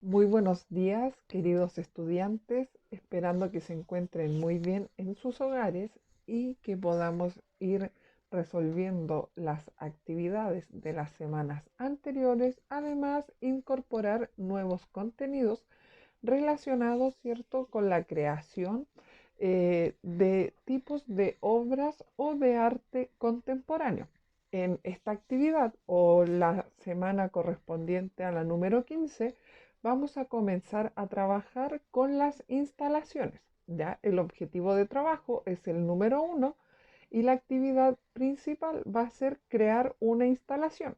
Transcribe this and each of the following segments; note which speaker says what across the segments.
Speaker 1: Muy buenos días, queridos estudiantes, esperando que se encuentren muy bien en sus hogares y que podamos ir resolviendo las actividades de las semanas anteriores, además incorporar nuevos contenidos relacionados, ¿cierto?, con la creación de tipos de obras o de arte contemporáneo. En esta actividad o la semana correspondiente a la número 15, vamos a comenzar a trabajar con las instalaciones. Ya el objetivo de trabajo es el número 1 y la actividad principal va a ser crear una instalación.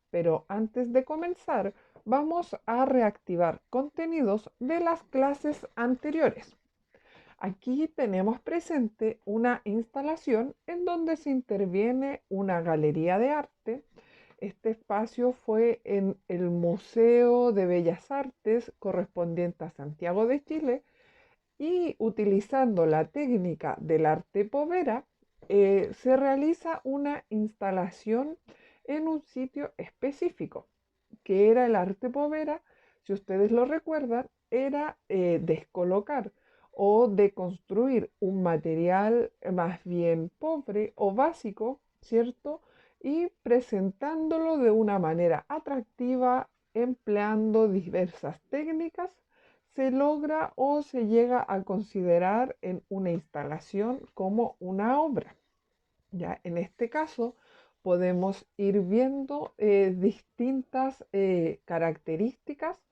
Speaker 1: Pero antes de comenzar, vamos a reactivar contenidos de las clases anteriores. Aquí tenemos presente una instalación en donde se interviene una galería de arte. Este espacio fue en el Museo de Bellas Artes correspondiente a Santiago de Chile y utilizando la técnica del arte povera, se realiza una instalación en un sitio específico, que era el arte povera. Si ustedes lo recuerdan, era descolocar o deconstruir un material más bien pobre o básico, ¿cierto? Y presentándolo de una manera atractiva, empleando diversas técnicas, se logra o se llega a considerar en una instalación como una obra. Ya en este caso podemos ir viendo distintas características,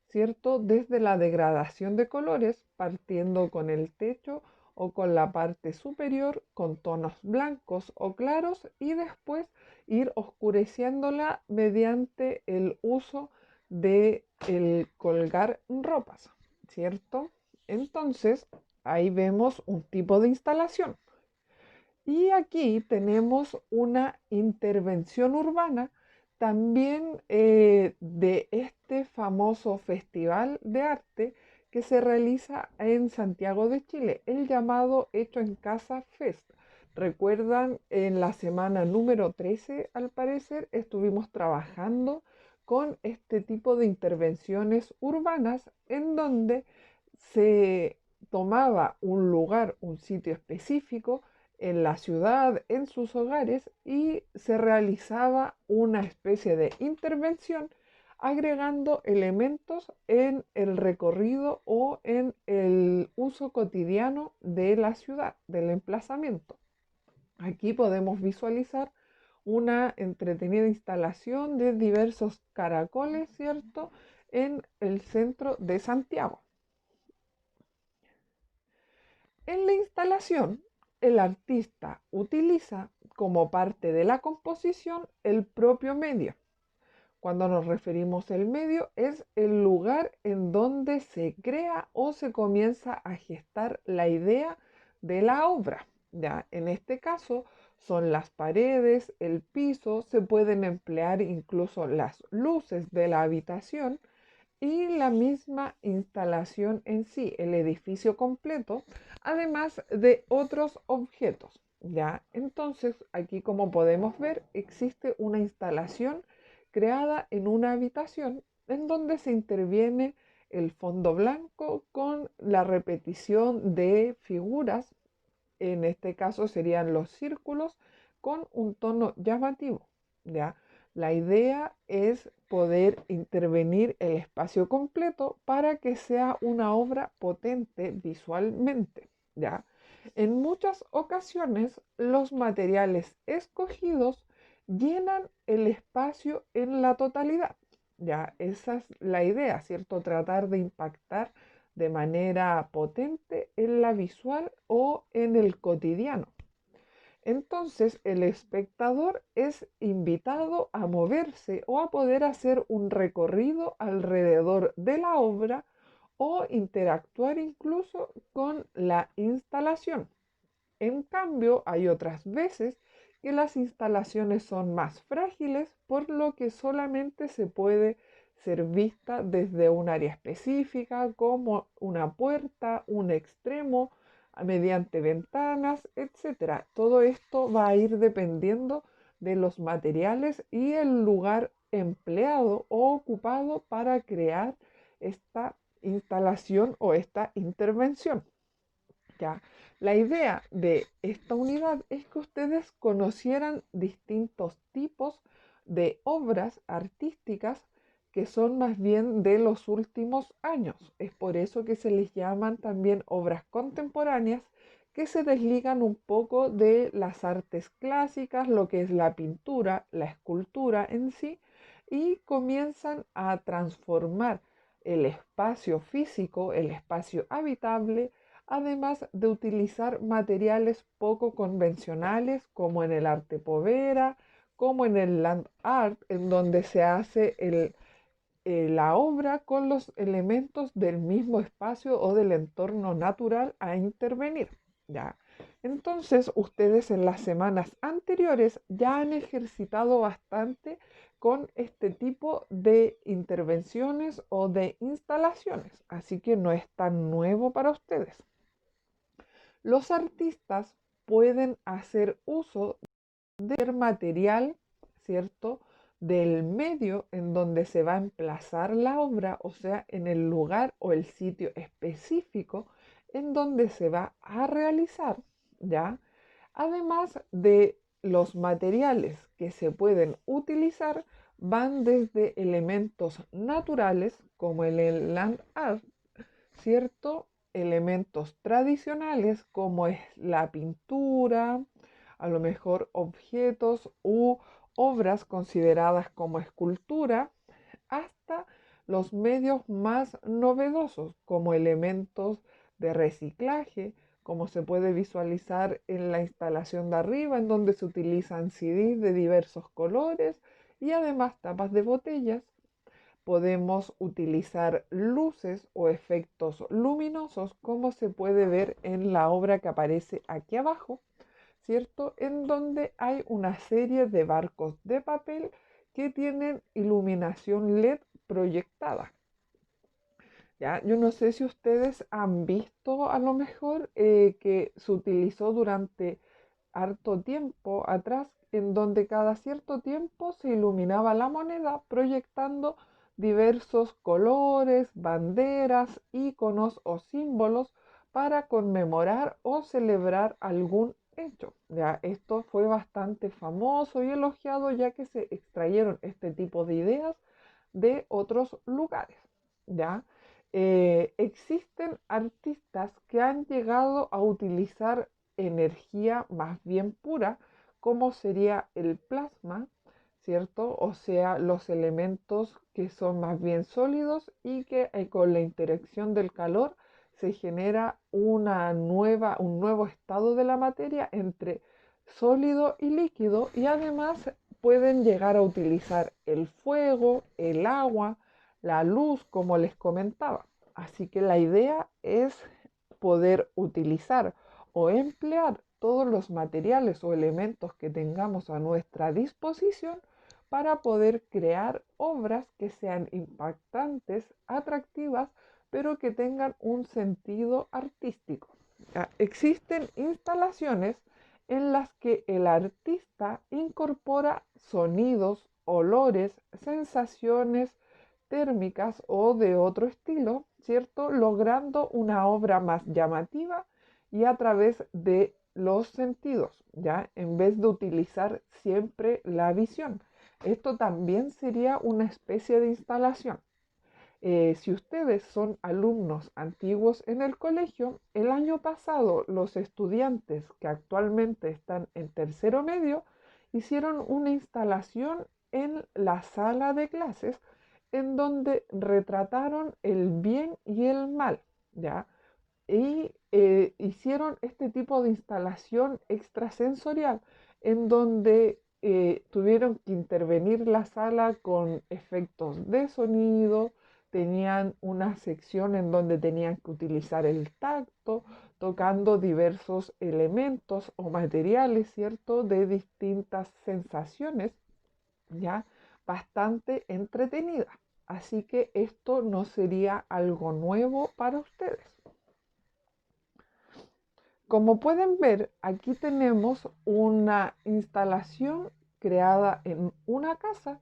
Speaker 1: ¿cierto? Desde la degradación de colores, partiendo con el techo o con la parte superior con tonos blancos o claros y después ir oscureciéndola mediante el uso de el colgar ropas, ¿cierto? Entonces, ahí vemos un tipo de instalación. Y aquí tenemos una intervención urbana también de este famoso festival de arte que se realiza en Santiago de Chile, el llamado Hecho en Casa Fest. Recuerdan, en la semana número 13, al parecer, estuvimos trabajando con este tipo de intervenciones urbanas en donde se tomaba un lugar, un sitio específico, en la ciudad, en sus hogares, y se realizaba una especie de intervención agregando elementos en el recorrido o en el uso cotidiano de la ciudad, del emplazamiento. Aquí podemos visualizar una entretenida instalación de diversos caracoles, ¿cierto?, en el centro de Santiago. En la instalación, el artista utiliza como parte de la composición el propio medio. Cuando nos referimos al medio, es el lugar en donde se crea o se comienza a gestar la idea de la obra. Ya, en este caso son las paredes, el piso, se pueden emplear incluso las luces de la habitación y la misma instalación en sí, el edificio completo, además de otros objetos. Ya, entonces aquí, como podemos ver, existe una instalación creada en una habitación en donde se interviene el fondo blanco con la repetición de figuras. En este caso serían los círculos con un tono llamativo. ¿Ya? La idea es poder intervenir el espacio completo para que sea una obra potente visualmente. ¿Ya? En muchas ocasiones los materiales escogidos llenan el espacio en la totalidad. Ya, esa es la idea, ¿cierto? Tratar de impactar de manera potente en la visual o en el cotidiano. Entonces el espectador es invitado a moverse o a poder hacer un recorrido alrededor de la obra o interactuar incluso con la instalación. En cambio, hay otras veces que las instalaciones son más frágiles, por lo que solamente se puede ser vista desde un área específica, como una puerta, un extremo, mediante ventanas, etcétera. Todo esto va a ir dependiendo de los materiales y el lugar empleado o ocupado para crear esta instalación o esta intervención. ¿Ya? La idea de esta unidad es que ustedes conocieran distintos tipos de obras artísticas que son más bien de los últimos años. Es por eso que se les llaman también obras contemporáneas, que se desligan un poco de las artes clásicas, lo que es la pintura, la escultura en sí, y comienzan a transformar el espacio físico, el espacio habitable, además de utilizar materiales poco convencionales como en el arte povera, como en el land art, en donde se hace la obra con los elementos del mismo espacio o del entorno natural a intervenir. ¿Ya? Entonces, ustedes en las semanas anteriores ya han ejercitado bastante con este tipo de intervenciones o de instalaciones, así que no es tan nuevo para ustedes. Los artistas pueden hacer uso del material, ¿cierto? Del medio en donde se va a emplazar la obra, o sea, en el lugar o el sitio específico en donde se va a realizar, ¿ya? Además de los materiales que se pueden utilizar, van desde elementos naturales como el land art, ¿cierto? Elementos tradicionales como es la pintura, a lo mejor objetos u obras consideradas como escultura, hasta los medios más novedosos como elementos de reciclaje, como se puede visualizar en la instalación de arriba, en donde se utilizan CDs de diversos colores y además tapas de botellas. Podemos utilizar luces o efectos luminosos, como se puede ver en la obra que aparece aquí abajo, ¿cierto? En donde hay una serie de barcos de papel que tienen iluminación LED proyectada. ¿Ya? Yo no sé si ustedes han visto a lo mejor que se utilizó durante harto tiempo atrás, en donde cada cierto tiempo se iluminaba la moneda proyectando diversos colores, banderas, iconos o símbolos para conmemorar o celebrar algún hecho. Ya, esto fue bastante famoso y elogiado, ya que se extrayeron este tipo de ideas de otros lugares. ¿Ya? Existen artistas que han llegado a utilizar energía más bien pura, como sería el plasma, ¿cierto? O sea, los elementos que son más bien sólidos y que con la interacción del calor se genera un nuevo estado de la materia entre sólido y líquido, y además pueden llegar a utilizar el fuego, el agua, la luz, como les comentaba. Así que la idea es poder utilizar o emplear todos los materiales o elementos que tengamos a nuestra disposición para poder crear obras que sean impactantes, atractivas, pero que tengan un sentido artístico. Existen instalaciones en las que el artista incorpora sonidos, olores, sensaciones térmicas o de otro estilo, ¿cierto? Logrando una obra más llamativa y a través de los sentidos, ¿ya? En vez de utilizar siempre la visión. Esto también sería una especie de instalación. Si ustedes son alumnos antiguos en el colegio, el año pasado los estudiantes que actualmente están en tercero medio hicieron una instalación en la sala de clases en donde retrataron el bien y el mal, ¿ya? Y hicieron este tipo de instalación extrasensorial en donde tuvieron que intervenir la sala con efectos de sonido, tenían una sección en donde tenían que utilizar el tacto, tocando diversos elementos o materiales, ¿cierto? De distintas sensaciones, ¿ya? Bastante entretenida. Así que esto no sería algo nuevo para ustedes. Como pueden ver, aquí tenemos una instalación creada en una casa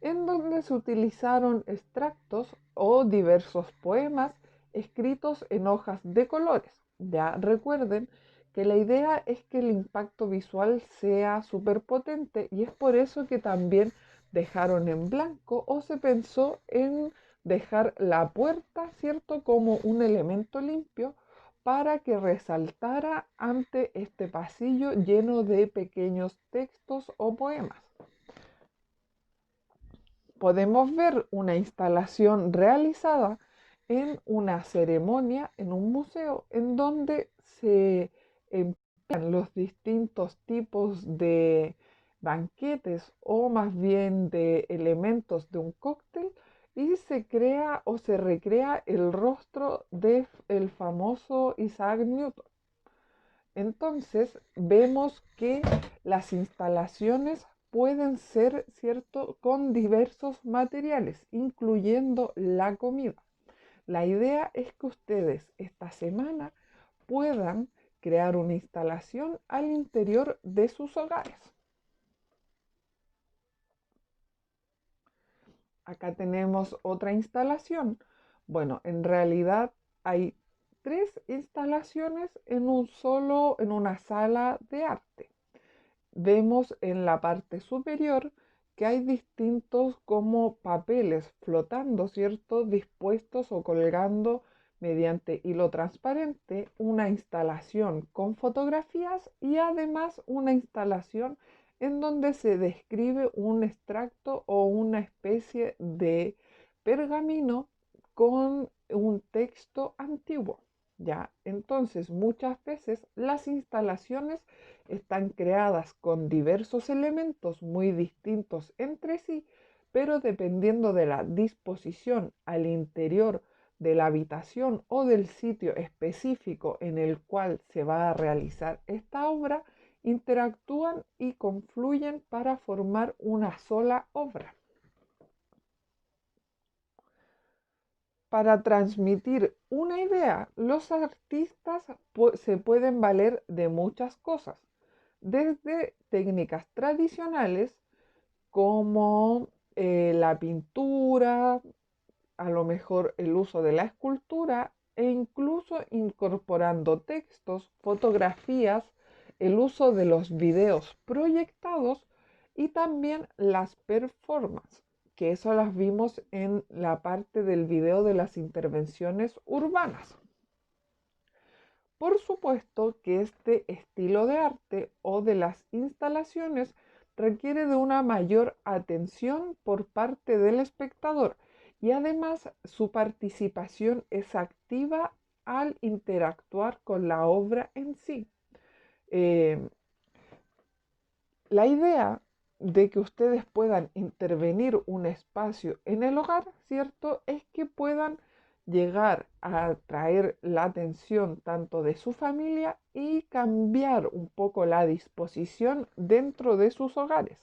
Speaker 1: en donde se utilizaron extractos o diversos poemas escritos en hojas de colores. Ya recuerden que la idea es que el impacto visual sea súper potente y es por eso que también dejaron en blanco o se pensó en dejar la puerta, ¿cierto?, como un elemento limpio para que resaltara ante este pasillo lleno de pequeños textos o poemas. Podemos ver una instalación realizada en una ceremonia en un museo en donde se emplean los distintos tipos de banquetes o más bien de elementos de un cóctel y se crea o se recrea el rostro del famoso Isaac Newton. Entonces vemos que las instalaciones pueden ser, ¿cierto?, con diversos materiales, incluyendo la comida. La idea es que ustedes esta semana puedan crear una instalación al interior de sus hogares. Acá tenemos otra instalación. Bueno, en realidad hay 3 instalaciones en una sala de arte. Vemos en la parte superior que hay distintos como papeles flotando, ¿cierto?, dispuestos o colgando mediante hilo transparente, una instalación con fotografías y además una instalación en donde se describe un extracto o una especie de pergamino con un texto antiguo. ¿Ya? Entonces, muchas veces las instalaciones están creadas con diversos elementos muy distintos entre sí, pero dependiendo de la disposición al interior de la habitación o del sitio específico en el cual se va a realizar esta obra, interactúan y confluyen para formar una sola obra. Para transmitir una idea, los artistas se pueden valer de muchas cosas, desde técnicas tradicionales como la pintura, a lo mejor el uso de la escultura e incluso incorporando textos, fotografías, el uso de los videos proyectados y también las performances, que eso las vimos en la parte del video de las intervenciones urbanas. Por supuesto que este estilo de arte o de las instalaciones requiere de una mayor atención por parte del espectador y además su participación es activa al interactuar con la obra en sí. Eh, la idea de que ustedes puedan intervenir un espacio en el hogar, ¿cierto?, es que puedan llegar a atraer la atención tanto de su familia y cambiar un poco la disposición dentro de sus hogares,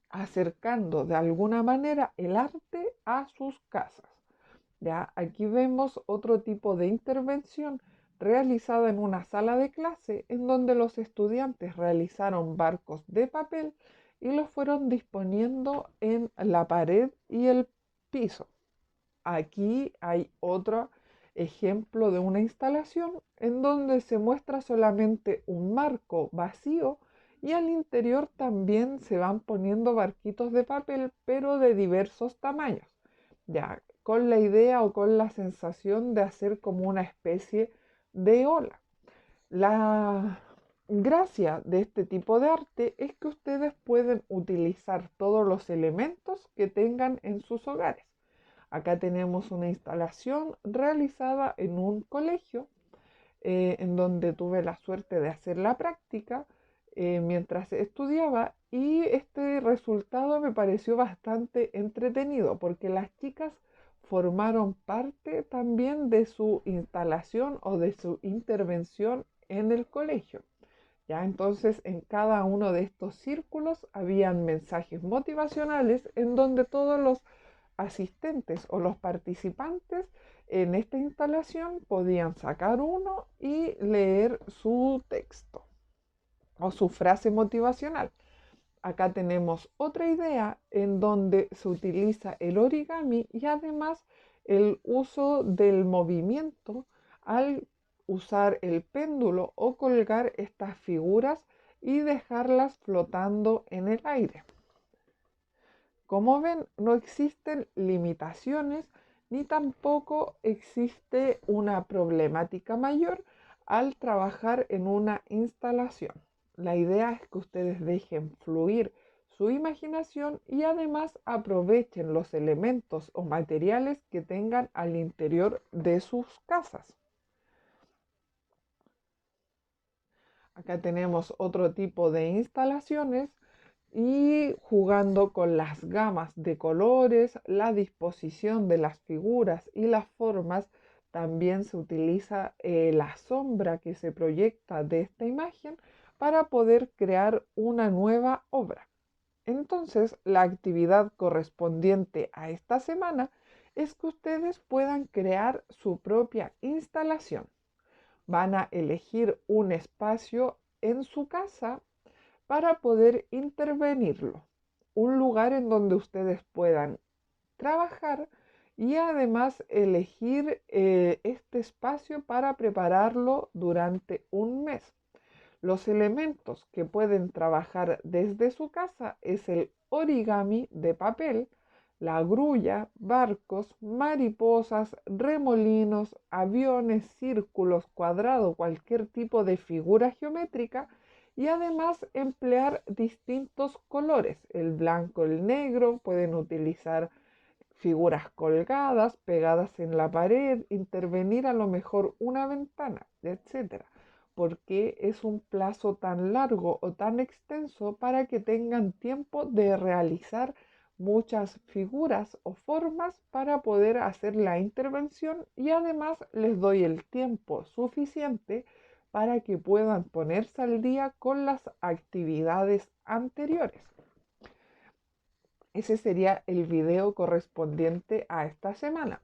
Speaker 1: acercando de alguna manera el arte a sus casas. Ya, aquí vemos otro tipo de intervención realizada en una sala de clase en donde los estudiantes realizaron barcos de papel y los fueron disponiendo en la pared y el piso. Aquí hay otro ejemplo de una instalación en donde se muestra solamente un marco vacío y al interior también se van poniendo barquitos de papel, pero de diversos tamaños, ya con la idea o con la sensación de hacer como una especie de ola. La gracia de este tipo de arte es que ustedes pueden utilizar todos los elementos que tengan en sus hogares. Acá tenemos una instalación realizada en un colegio en donde tuve la suerte de hacer la práctica mientras estudiaba y este resultado me pareció bastante entretenido porque las chicas formaron parte también de su instalación o de su intervención en el colegio. Ya, entonces en cada uno de estos círculos habían mensajes motivacionales en donde todos los asistentes o los participantes en esta instalación podían sacar uno y leer su texto o su frase motivacional. acá tenemos otra idea en donde se utiliza el origami y además el uso del movimiento al usar el péndulo o colgar estas figuras y dejarlas flotando en el aire. Como ven, no existen limitaciones ni tampoco existe una problemática mayor al trabajar en una instalación. La idea es que ustedes dejen fluir su imaginación y además aprovechen los elementos o materiales que tengan al interior de sus casas. Acá tenemos otro tipo de instalaciones y jugando con las gamas de colores, la disposición de las figuras y las formas, también se utiliza la sombra que se proyecta de esta imagen para poder crear una nueva obra. Entonces, la actividad correspondiente a esta semana es que ustedes puedan crear su propia instalación. Van a elegir un espacio en su casa para poder intervenirlo. Un lugar en donde ustedes puedan trabajar y además elegir este espacio para prepararlo durante un mes. Los elementos que pueden trabajar desde su casa es el origami de papel, la grulla, barcos, mariposas, remolinos, aviones, círculos, cuadrados, cualquier tipo de figura geométrica y además emplear distintos colores, el blanco, el negro, pueden utilizar figuras colgadas, pegadas en la pared, intervenir a lo mejor una ventana, etcétera. Porque es un plazo tan largo o tan extenso para que tengan tiempo de realizar muchas figuras o formas para poder hacer la intervención y además les doy el tiempo suficiente para que puedan ponerse al día con las actividades anteriores. Ese sería el video correspondiente a esta semana.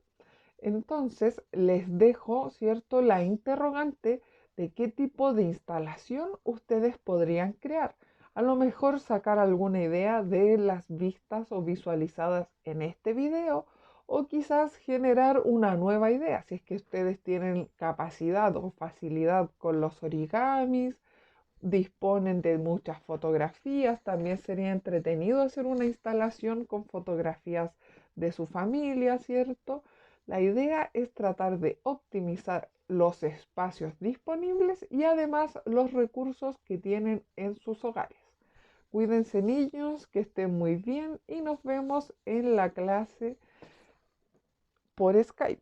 Speaker 1: Entonces les dejo, ¿cierto?, la interrogante de qué tipo de instalación ustedes podrían crear. A lo mejor sacar alguna idea de las vistas o visualizadas en este video o quizás generar una nueva idea si es que ustedes tienen capacidad o facilidad con los origamis, disponen de muchas fotografías, también sería entretenido hacer una instalación con fotografías de su familia, ¿cierto? La idea es tratar de optimizar los espacios disponibles y además los recursos que tienen en sus hogares. Cuídense niños, que estén muy bien y nos vemos en la clase por Skype.